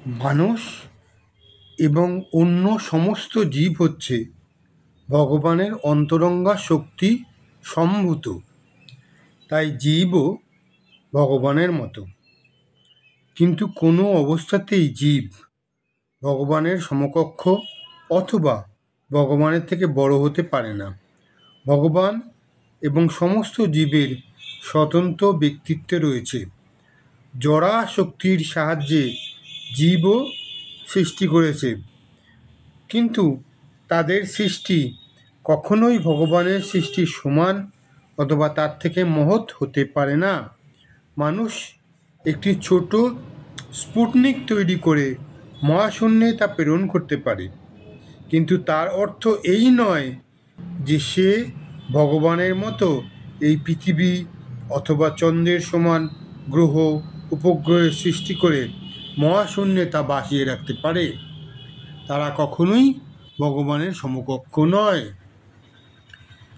মানুষ এবং অন্য সমস্ত জীব হচ্ছে ভগবানের অন্তরঙ্গা শক্তি সম্ভূত, তাই জীবও ভগবানের মতো। কিন্তু কোনো অবস্থাতেই জীব ভগবানের সমকক্ষ অথবা ভগবানের থেকে বড় হতে পারে না। ভগবান এবং সমস্ত জীবের স্বতন্ত্র ব্যক্তিত্ব রয়েছে। জড়া শক্তির সাহায্যে জীবও সৃষ্টি করেছে, কিন্তু তাদের সৃষ্টি কখনোই ভগবানের সৃষ্টির সমান অথবা তার থেকে মহৎ হতে পারে না। মানুষ একটি ছোট স্পুটনিক তৈরি করে মহাশূন্যে তা প্রেরণ করতে পারে, কিন্তু তার অর্থ এই নয় যে সে ভগবানের মতো এই পৃথিবী অথবা চন্দ্রের সমান গ্রহ উপগ্রহের সৃষ্টি করে মহাশূন্যে তা বাঁচিয়ে রাখতে পারে। তারা কখনোই ভগবানের সমকক্ষ নয়,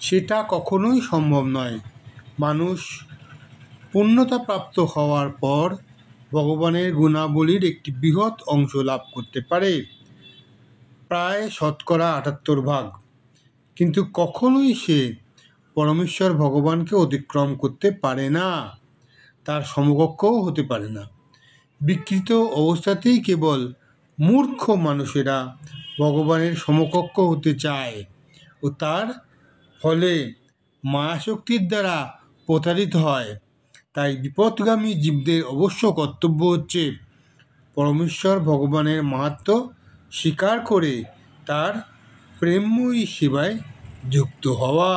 সেটা কখনোই সম্ভব নয়। মানুষ পূর্ণতা প্রাপ্ত হওয়ার পর ভগবানের গুণাবলীর একটি বৃহৎ অংশ লাভ করতে পারে, প্রায় 78%, কিন্তু কখনোই সে পরমেশ্বর ভগবানকে অতিক্রম করতে পারে না, তার সমকক্ষও হতে পারে না। বিকৃত অবস্থাতেই কেবল মূর্খ মানুষেরা ভগবানের সমকক্ষ হতে চায় ও তার ফলে মায়াশক্তির দ্বারা প্রতারিত হয়। তাই বিপথগামী জীবদের অবশ্য কর্তব্য হচ্ছে পরমেশ্বর ভগবানের মাহাত্ম্য স্বীকার করে তার প্রেমময়ী সেবায় যুক্ত হওয়া।